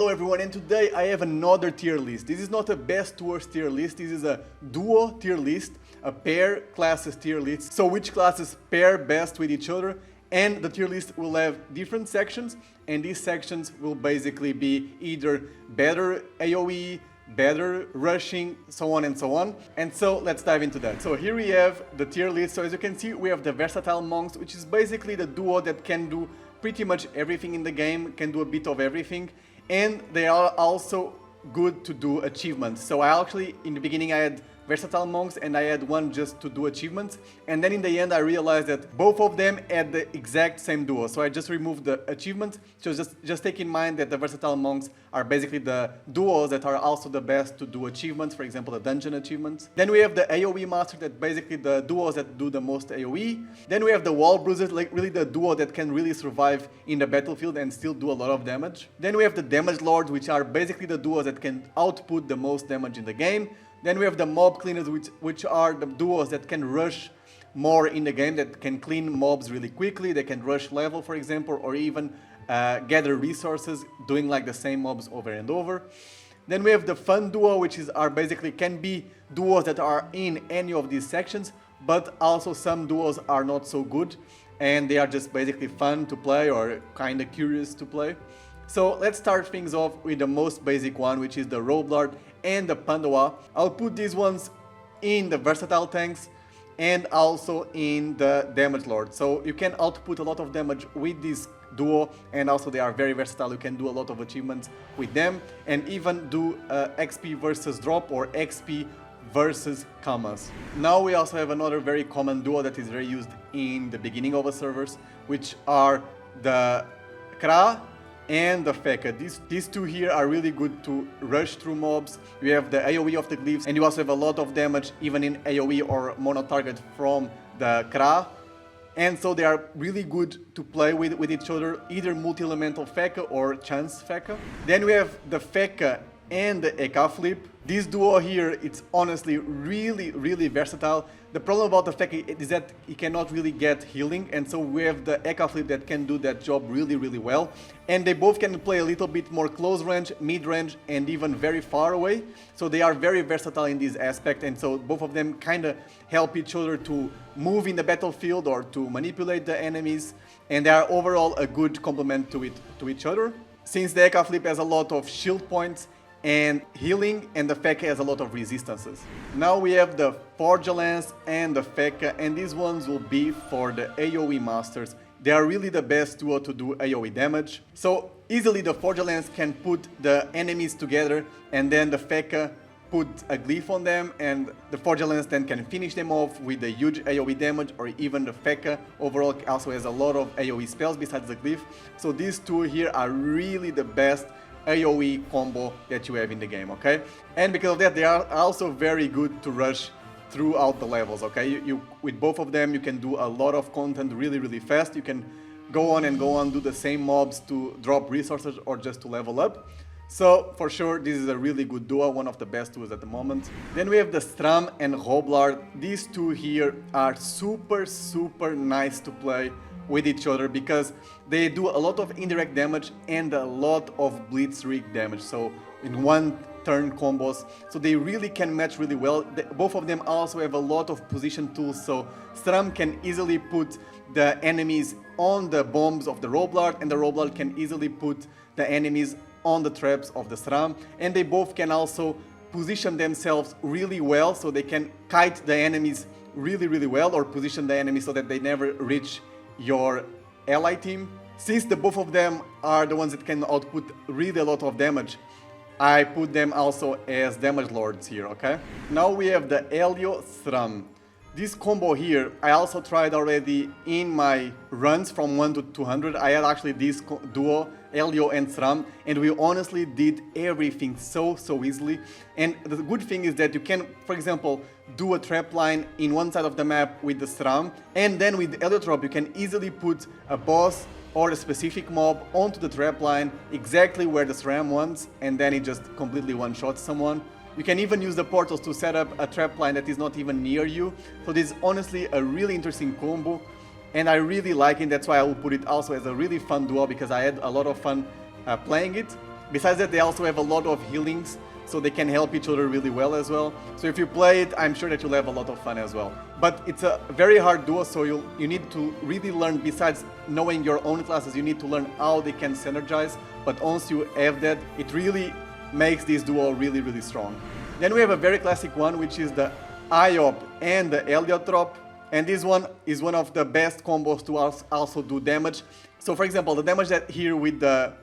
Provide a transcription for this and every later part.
Hello everyone, and today I have another tier list. This is not a best to worst tier list, this is a duo tier list, a pair classes tier list. So which classes pair best with each other, and the tier list will have different sections, and these sections will basically be either better AoE, better rushing, so on and so on. And so let's dive into that. So here we have the tier list. So as you can see, we have the versatile monks, which is basically the duo that can do pretty much everything in the game, can do a bit of everything, and they are also good to do achievements. So I actually, in the beginning, I had versatile monks and I had one just to do achievements, and then in the end I realized that both of them had the exact same duo, so I just removed the achievements. So just take in mind that the versatile monks are basically the duos that are also the best to do achievements, for example the dungeon achievements. Then we have the AoE Masters, that basically the duos that do the most AoE. Then we have the wall bruisers, like really the duo that can really survive in the battlefield and still do a lot of damage. Then we have the damage lords, which are basically the duos that can output the most damage in the game. Then we have the mob cleaners, which are the duos that can rush more in the game, that can clean mobs really quickly. They can rush level, for example, or even gather resources, doing like the same mobs over and over. Then we have the fun duo, which are basically can be duos that are in any of these sections, but also some duos are not so good, and they are just basically fun to play or kind of curious to play. So let's start things off with the most basic one, which is the Roblard and the Pandawa. I'll put these ones in the versatile tanks and also in the damage lord. So you can output a lot of damage with this duo, and also they are very versatile. You can do a lot of achievements with them and even do XP versus drop or XP versus commas. Now we also have another very common duo that is very used in the beginning of a servers, which are the Kra and the Feca. These two here are really good to rush through mobs. You have the AoE of the glyphs, and you also have a lot of damage even in AoE or mono target from the Kra. And so they are really good to play with each other, either multi-elemental Feca or chance Feca. Then we have the Feca and the Ecaflip. This duo here, it's honestly really versatile. The problem about the Feca is that it cannot really get healing, and so we have the Ecaflip that can do that job really well. And they both can play a little bit more close range, mid range, and even very far away. So they are very versatile in this aspect, and so both of them kind of help each other to move in the battlefield or to manipulate the enemies, and they are overall a good complement to each other. Since the Ecaflip has a lot of shield points and healing, and the Feca has a lot of resistances. Now we have the Forgelance and the Feca, and these ones will be for the AoE Masters. They are really the best duo to do AoE damage. So easily the Forgelance can put the enemies together, and then the Feca put a glyph on them, and the Forgelance then can finish them off with a huge AoE damage, or even the Feca overall also has a lot of AoE spells besides the glyph. So these two here are really the best AoE combo that you have in the game, okay? And because of that, they are also very good to rush throughout the levels, okay? With both of them, you can do a lot of content really fast. You can go on, do the same mobs to drop resources or just to level up. So for sure, this is a really good duo, one of the best duos at the moment. Then we have the Sram and Roblard. These two here are super nice to play with each other because they do a lot of indirect damage and a lot of blitzkrieg damage, so in one turn combos, so they really can match really well. Both of them also have a lot of position tools, so Sram can easily put the enemies on the bombs of the Roblard, and the Roblard can easily put the enemies on the traps of the Sram, and they both can also position themselves really well, so they can kite the enemies really well, or position the enemies so that they never reach your ally team. Since the both of them are the ones that can output really a lot of damage, I put them also as damage lords here, okay? Now we have the Eliotrope. This combo here, I also tried already in my runs from 1 to 200. I had actually this duo, Elio and Sram, and we honestly did everything so easily. And the good thing is that you can, for example, do a trap line in one side of the map with the Sram, and then with the Eliotrope you can easily put a boss or a specific mob onto the trap line exactly where the Sram wants, and then it just completely one-shots someone. You can even use the portals to set up a trap line that is not even near you. So this is honestly a really interesting combo, and I really like it. That's why I will put it also as a really fun duo, because I had a lot of fun playing it. Besides that, they also have a lot of healings, so they can help each other really well as well. So if you play it, I'm sure that you'll have a lot of fun as well. But it's a very hard duo, so you need to really learn, besides knowing your own classes, you need to learn how they can synergize. But once you have that, it really makes this duo really, really strong. Then we have a very classic one, which is the AoE and the Eliotrope. And this one is one of the best combos to also do damage. So for example, the damage that here with the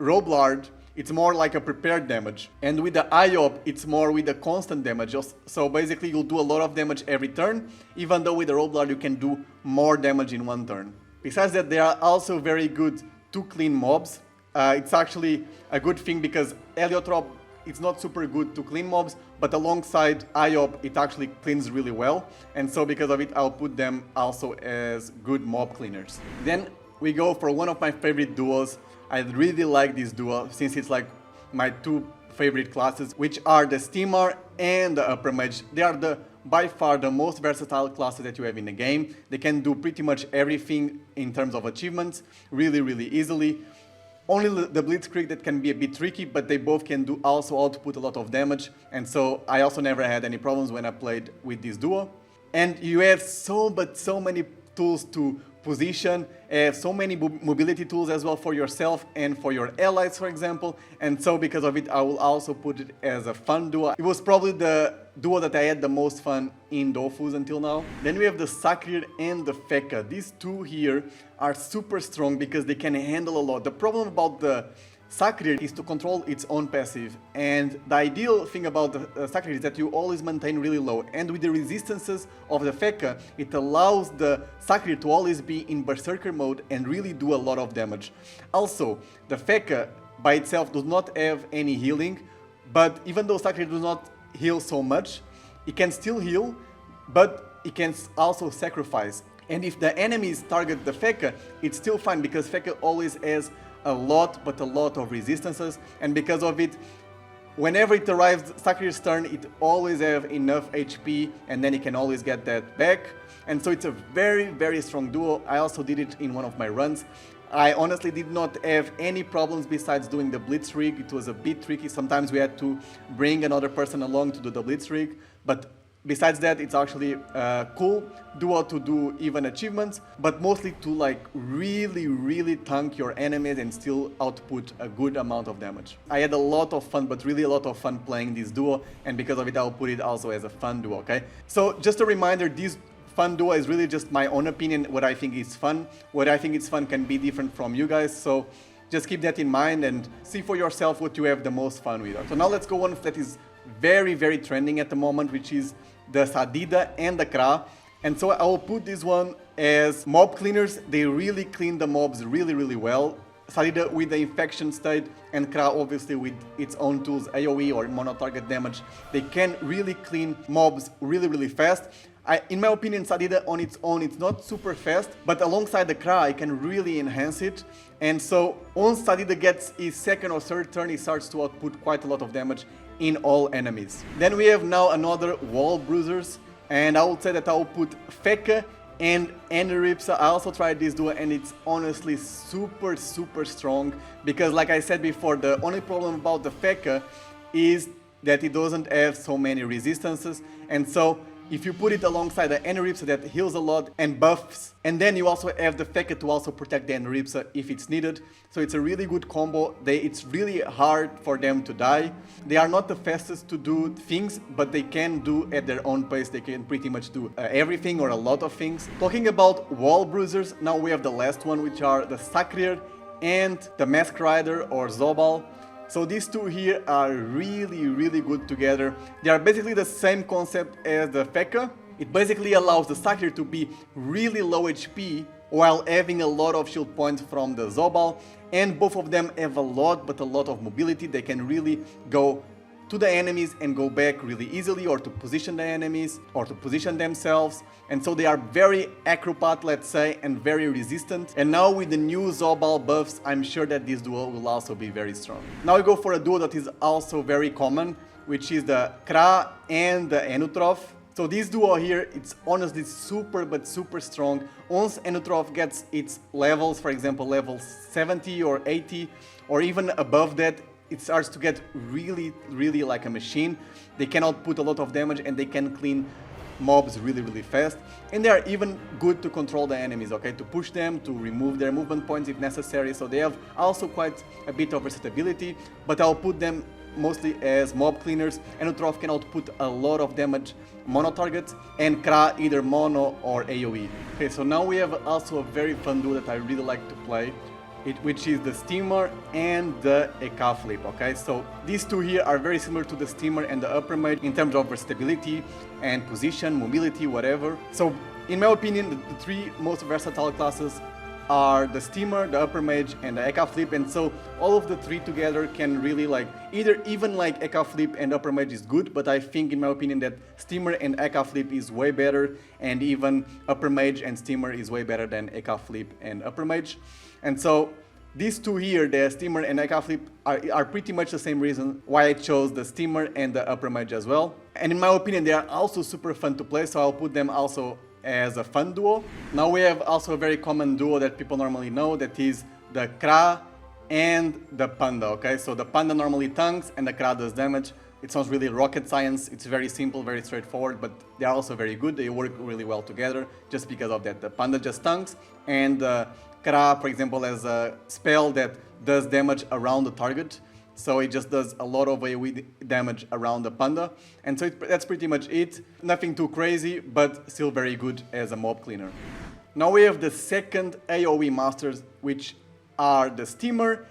Roblard, it's more like a prepared damage. And with the AoE, it's more with the constant damage. So basically you'll do a lot of damage every turn, even though with the Roblard you can do more damage in one turn. Besides that, they are also very good to clean mobs. It's actually a good thing because Eliotrope, it's not super good to clean mobs, but alongside AoE, it actually cleans really well. And so because of it, I'll put them also as good mob cleaners. Then we go for one of my favorite duos. I really like this duo since it's like my two favorite classes, which are the Steamer and the Huppermage. They are by far the most versatile classes that you have in the game. They can do pretty much everything in terms of achievements really, really easily. Only the Blitzkrieg that can be a bit tricky, but they both can do also output a lot of damage. And so I also never had any problems when I played with this duo. And you have so many tools to position, so many mobility tools as well for yourself and for your allies, for example. And so because of it, I will also put it as a fun duo. It was probably the duo that I had the most fun in Dofus until now. Then we have the Sacrier and the Feca. These two here are super strong because they can handle a lot. The problem about the Sacrier is to control its own passive, and the ideal thing about the Sacrier is that you always maintain really low, and with the resistances of the Feca, it allows the Sacrier to always be in Berserker mode and really do a lot of damage. Also, the Feca by itself does not have any healing, but even though Sacrier does not heal so much, it can still heal, but it can also sacrifice. And if the enemies target the Feca, it's still fine because Feca always has a lot of resistances, and because of it, whenever it arrives Sacrier's turn, it always have enough HP, and then it can always get that back. And so it's a very strong duo. I also did it in one of my runs. I honestly did not have any problems besides doing the Blitzkrieg. It was a bit tricky. Sometimes we had to bring another person along to do the Blitzkrieg, but besides that, it's actually a cool duo to do even achievements, but mostly to like really tank your enemies and still output a good amount of damage. I had a lot of fun, but really a lot of fun playing this duo, and because of it, I'll put it also as a fun duo, okay? So just a reminder, this fun duo is really just my own opinion, what I think is fun. What I think is fun can be different from you guys, so just keep that in mind and see for yourself what you have the most fun with. So now let's go on that is very trending at the moment, which is the Sadida and the Kra. And so I will put this one as mob cleaners. They really clean the mobs really well. Sadida with the infection state, and Kra obviously with its own tools, AoE or mono-target damage. They can really clean mobs really fast. In my opinion, Sadida on its own, it's not super fast, but alongside the Kra, I can really enhance it. And so once Sadida gets his second or third turn, he starts to output quite a lot of damage in all enemies. Then we have now another wall Bruisers, and I would say that I will put Feca and Eniripsa. I also tried this duo and it's honestly super strong, because like I said before, the only problem about the Feca is that it doesn't have so many resistances, and so if you put it alongside the Eniripsa that heals a lot and buffs, and then you also have the Feca to also protect the Eniripsa if it's needed. So it's a really good combo. It's really hard for them to die. They are not the fastest to do things, but they can do at their own pace. They can pretty much do everything or a lot of things. Talking about wall Bruisers, now we have the last one, which are the Sacrier and the Masqueraider or Zobal. So these two here are really good together. They are basically the same concept as the Feca. It basically allows the Sacrier to be really low HP while having a lot of shield points from the Zobal, and both of them have a lot of mobility. They can really go to the enemies and go back really easily, or to position the enemies, or to position themselves. And so they are very acrobat, let's say, and very resistant. And now with the new Zobal buffs, I'm sure that this duo will also be very strong. Now we go for a duo that is also very common, which is the Kra and the Enutrof. So this duo here, it's honestly super strong. Once Enutrof gets its levels, for example level 70 or 80, or even above that, it starts to get really like a machine. They can output a lot of damage and they can clean mobs really fast, and they are even good to control the enemies, okay, to push them, to remove their movement points if necessary. So they have also quite a bit of versatility, but I'll put them mostly as mob cleaners. Enutrof can output a lot of damage mono targets, and Kra either mono or AoE. Okay, so now we have also a very fun duo that I really like to play, which is the Steamer and the Ecaflip, okay? So these two here are very similar to the Steamer and the Huppermage in terms of versatility and position, mobility, whatever. So in my opinion, the three most versatile classes are the Steamer, the Huppermage, and the Ecaflip, and so all of the three together can really like, even like Ecaflip and Huppermage is good, but I think in my opinion that Steamer and Ecaflip is way better, and even Huppermage and Steamer is way better than Ecaflip and Huppermage. And so these two here, the Steamer and Ecaflip, are pretty much the same reason why I chose the Steamer and the Huppermage as well. And in my opinion, they are also super fun to play, so I'll put them also as a fun duo. Now we have also a very common duo that people normally know, that is the Kra and the Panda, okay? So the Panda normally tanks and the Kra does damage. It sounds really rocket science, it's very simple, very straightforward, but they are also very good, they work really well together just because of that. The Panda just tanks, and Kra, for example, has a spell that does damage around the target, so it just does a lot of AoE damage around the Panda, and so that's pretty much it. Nothing too crazy, but still very good as a mob cleaner. Now we have the second AoE Masters, which are the Steamer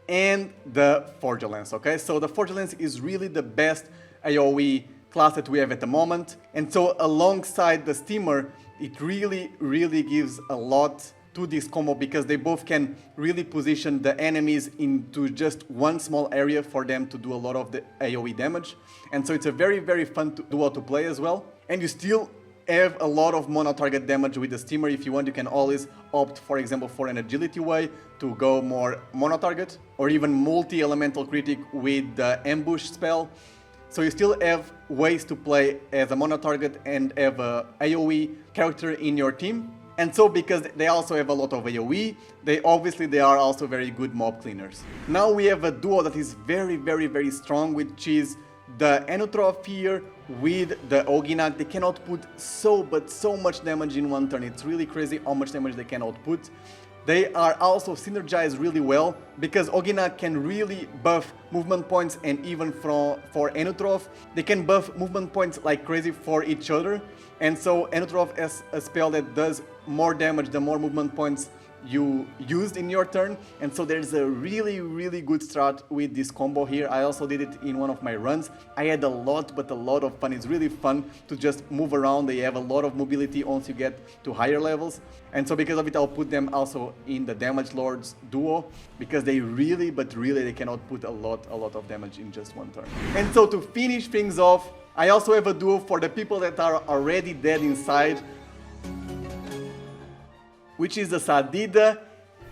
and the Forgelance, okay? So the Forgelance is really the best AoE class that we have at the moment, and so alongside the Steamer, it really gives a lot to this combo, because they both can really position the enemies into just one small area for them to do a lot of the AoE damage. And so it's a very fun duo to play as well. And you still have a lot of mono target damage with the Steamer. If you want, you can always opt, for example, for an agility way to go more mono target, or even multi-elemental critic with the ambush spell. So you still have ways to play as a mono target and have a AoE character in your team. And so because they also have a lot of AoE, they are also very good mob cleaners. Now we have a duo that is very strong, which is the Enutrof here with the Ouginak. They can output so much damage in one turn. It's really crazy how much damage they can output. They are also synergized really well, because Ouginak can really buff movement points, and even for Enutrof, they can buff movement points like crazy for each other. And so Enutrof has a spell that does more damage the more movement points you used in your turn, and so there's a really good strat with this combo here. I also did it in one of my runs. I had a lot of fun. It's really fun to just move around. They have a lot of mobility once you get to higher levels, and so because of it, I'll put them also in the Damage Lords duo, because they they can output a lot of damage in just one turn. And so to finish things off, I also have a duo for the people that are already dead inside, which is the Sadida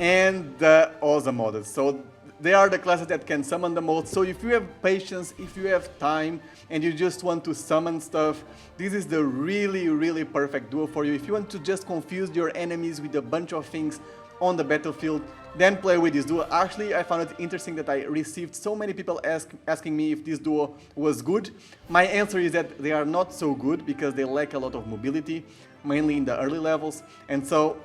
and the Osamodas. So they are the classes that can summon the most. So if you have patience, if you have time, and you just want to summon stuff, this is the really perfect duo for you. If you want to just confuse your enemies with a bunch of things on the battlefield, then play with this duo. Actually, I found it interesting that I received so many people asking me if this duo was good. My answer is that they are not so good, because they lack a lot of mobility, mainly in the early levels. And so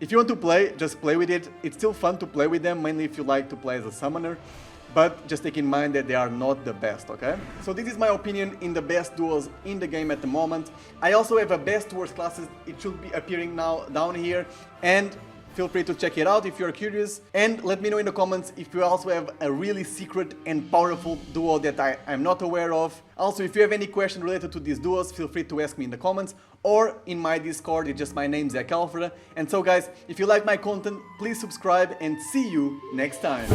if you want to play, just play with it. It's still fun to play with them, mainly if you like to play as a summoner, but just take in mind that they are not the best, okay? So this is my opinion in the best duos in the game at the moment. I also have a best worst classes. It should be appearing now down here, and feel free to check it out if you're curious. And let me know in the comments if you also have a really secret and powerful duo that I'm not aware of. Also, if you have any question related to these duos, feel free to ask me in the comments, or in my Discord. It's just my name, Ecaflip. And so guys, if you like my content, please subscribe, and see you next time.